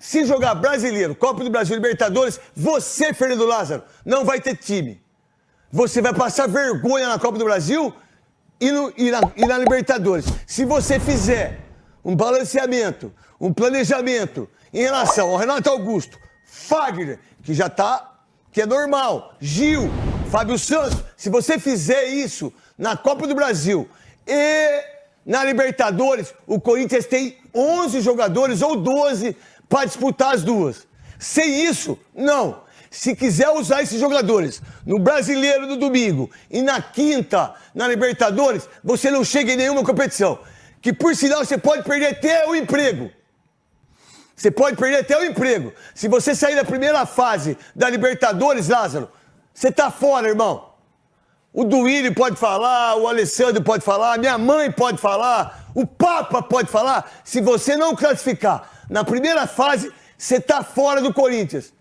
Se jogar Brasileiro, Copa do Brasil, Libertadores, você, Fernando Lázaro, não vai ter time. Você vai passar vergonha na Copa do Brasil e na Libertadores. Se você fizer um balanceamento, um planejamento em relação ao Renato Augusto, Fagner, que é normal, Gil, Fábio Santos, se você fizer isso na Copa do Brasil e na Libertadores, o Corinthians tem 11 jogadores ou 12 para disputar as duas. Sem isso, não. Se quiser usar esses jogadores no Brasileiro do domingo e na quinta, na Libertadores, você não chega em nenhuma competição. Que, por sinal, você pode perder até o emprego. Você pode perder até o emprego. Se você sair da primeira fase da Libertadores, Lázaro, você tá fora, irmão. O Duílio pode falar, o Alessandro pode falar, minha mãe pode falar, o Papa pode falar. Se você não classificar na primeira fase, você tá fora do Corinthians.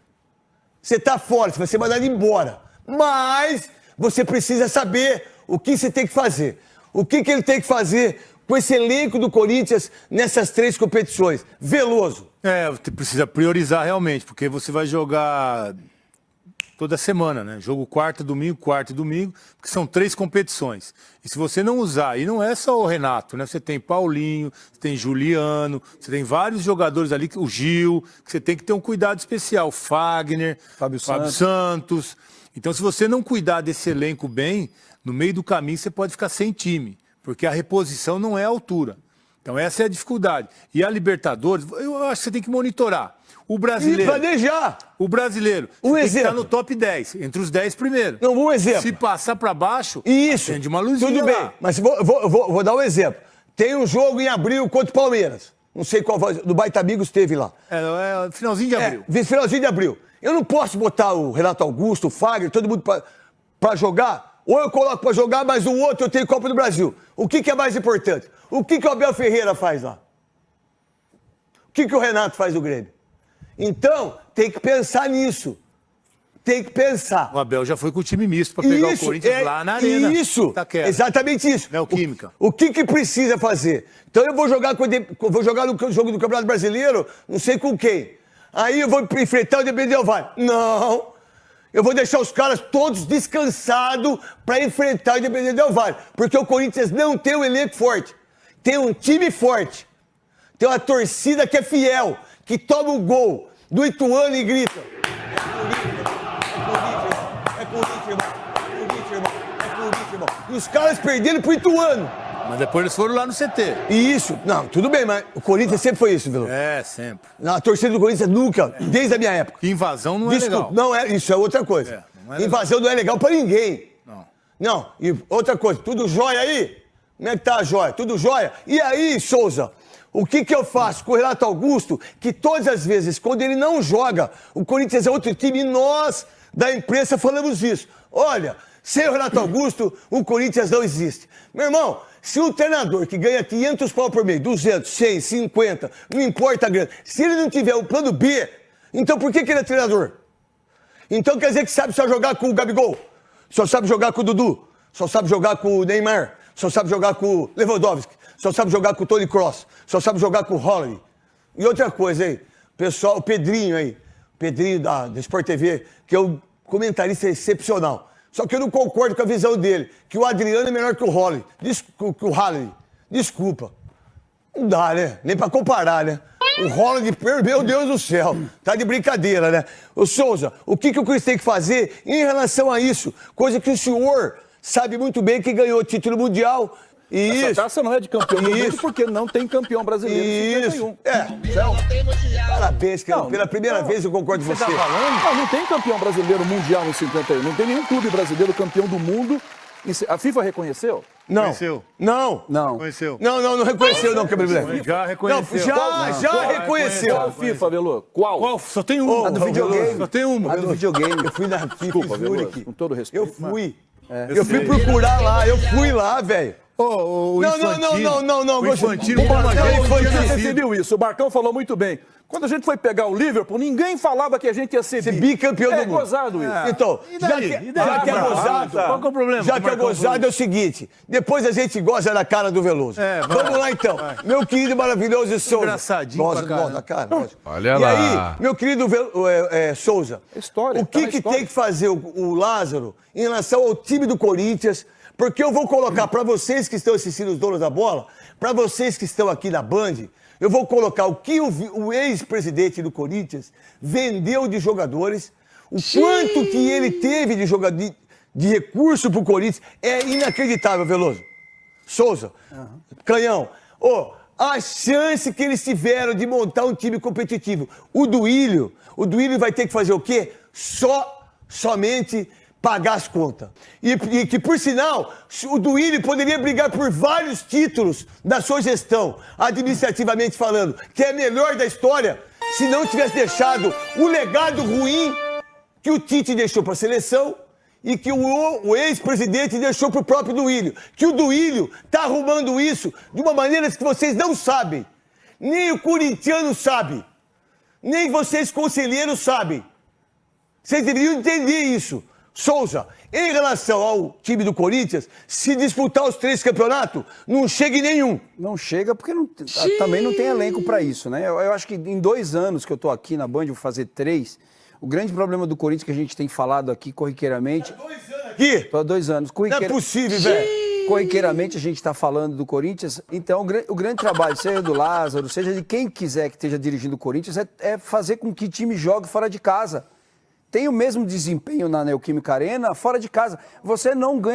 Você tá fora, você vai ser mandado embora. Mas você precisa saber o que você tem que fazer. O que ele tem que fazer com esse elenco do Corinthians nessas 3 competições. Veloso. Você precisa priorizar realmente, porque você vai jogar toda semana, né? Jogo quarta e domingo, porque são 3 competições. E se você não usar, e não é só o Renato, né? Você tem Paulinho, você tem Juliano, você tem vários jogadores ali, o Gil, que você tem que ter um cuidado especial. Fagner, Fábio Santos. Então, se você não cuidar desse elenco bem, no meio do caminho você pode ficar sem time, porque a reposição não é a altura. Então, essa é a dificuldade. E a Libertadores, eu acho que você tem que monitorar. O brasileiro. E planejar. O brasileiro. Um tem exemplo. que estar no top 10, entre os 10 primeiros. Não, um exemplo. Se passar para baixo, isso. acende uma luzinha. Tudo bem, lá. mas vou dar um exemplo. Tem um jogo em abril contra o Palmeiras. Não sei qual foi, do Baita Amigos teve lá. É finalzinho de abril. Finalzinho de abril. Eu não posso botar o Renato Augusto, o Fagner, todo mundo para jogar. Ou eu coloco para jogar, mas o outro eu tenho Copa do Brasil. O que é mais importante? O que o Abel Ferreira faz lá? O que o Renato faz no Grêmio? Então, tem que pensar nisso. Tem que pensar. O Abel já foi com o time misto para pegar o Corinthians lá na arena. Isso, exatamente isso. Neoquímica. O que precisa fazer? Então eu vou jogar no jogo do Campeonato Brasileiro, não sei com quem. Aí eu vou enfrentar o Independente Del Valle. Não. Eu vou deixar os caras todos descansados para enfrentar o Independente Del Valle. Porque o Corinthians não tem um elenco forte. Tem um time forte. Tem uma torcida que é fiel, que toma o gol do Ituano e grita. É Corinthians, irmão. E os caras perderam pro Ituano. Mas depois eles foram lá no CT. Isso. Não, tudo bem, mas o Corinthians sempre foi isso, Velo. Sempre. A torcida do Corinthians nunca, desde a minha época. Invasão não é legal. Não é, isso é outra coisa. Invasão não é legal pra ninguém. Não, e outra coisa, tudo jóia aí? Como é que tá a jóia? Tudo jóia? E aí, Souza? O que eu faço com o Renato Augusto, que todas as vezes, quando ele não joga, o Corinthians é outro time, e nós, da imprensa, falamos isso. Olha, sem o Renato Augusto, o Corinthians não existe. Meu irmão, se um treinador que ganha 500 pau por mês, 200, 100, 50, não importa a grana, se ele não tiver o plano B, então por que ele é treinador? Então quer dizer que sabe só jogar com o Gabigol, só sabe jogar com o Dudu, só sabe jogar com o Neymar, só sabe jogar com o Lewandowski, só sabe jogar com o Toni Kroos, só sabe jogar com o Holiday. E outra coisa aí, pessoal, o Pedrinho aí, Pedrinho da Sport TV, que é um comentarista excepcional. Só que eu não concordo com a visão dele, que o Adriano é melhor que o Holiday. Desculpa. Não dá, né? Nem pra comparar, né? O Holiday, meu Deus do céu, tá de brincadeira, né? Ô Souza, o que o Corinthians tem que fazer em relação a isso? Coisa que o senhor sabe muito bem que ganhou o título mundial. Essa taça não é de campeão do mundo porque não tem campeão brasileiro em 51. Parabéns, cara. Pela primeira vez eu concordo com você. Tá falando? Não tem campeão brasileiro mundial em 51. Não tem nenhum clube brasileiro campeão do mundo. A FIFA reconheceu? Não. Reconheceu? Não. Reconheceu? Não reconheceu, não, Cabelo Branco. Já reconheceu. Já reconheceu. Qual FIFA, Velô? Qual? Só tem uma. A do videogame. Só tem uma. A do videogame. Eu fui na FIFA, Desculpa, Velô, com todo respeito. Eu fui. Eu fui procurar lá, eu fui lá, velho. O Não. Infantino, Você viu isso? O Barcão falou muito bem. Quando a gente foi pegar o Liverpool, ninguém falava que a gente ia ser bicampeão do mundo. É gozado isso. Então, já que é gozado, qual que é o problema? já que é gozado é o seguinte, depois a gente goza da cara do Veloso. Vamos lá então. Meu querido maravilhoso Souza. Engraçadinho pra caramba. Da cara. Olha E lá. aí, meu querido Souza, História, o que tem que fazer o Lázaro em relação ao time do Corinthians? Porque eu vou colocar para vocês que estão assistindo os donos da bola, para vocês que estão aqui na Band, eu vou colocar o que o ex-presidente do Corinthians vendeu de jogadores, o quanto que ele teve de recurso pro Corinthians. É inacreditável, Veloso. Souza, Canhão. A chance que eles tiveram de montar um time competitivo. O Duílio vai ter que fazer o quê? Somente pagar as contas. E que, por sinal, o Duílio poderia brigar por vários títulos da sua gestão, administrativamente falando, que é a melhor da história, se não tivesse deixado o legado ruim que o Tite deixou para a seleção e que o ex-presidente deixou para o próprio Duílio. Que o Duílio está arrumando isso de uma maneira que vocês não sabem. Nem o corintiano sabe. Nem vocês, conselheiros, sabem. Vocês deveriam entender isso. Souza, em relação ao time do Corinthians, se disputar os 3 campeonatos, não chega em nenhum. Não chega porque também não tem elenco para isso, né? Eu acho que em 2 anos que eu tô aqui na Band, vou fazer 3, o grande problema do Corinthians que a gente tem falado aqui corriqueiramente... Há 2 anos aqui? Tô há 2 anos. Não é possível, velho. Corriqueiramente a gente está falando do Corinthians, então o grande trabalho, seja do Lázaro, seja de quem quiser que esteja dirigindo o Corinthians, é fazer com que o time jogue fora de casa. Tem o mesmo desempenho na Neoquímica Arena fora de casa. Você não ganha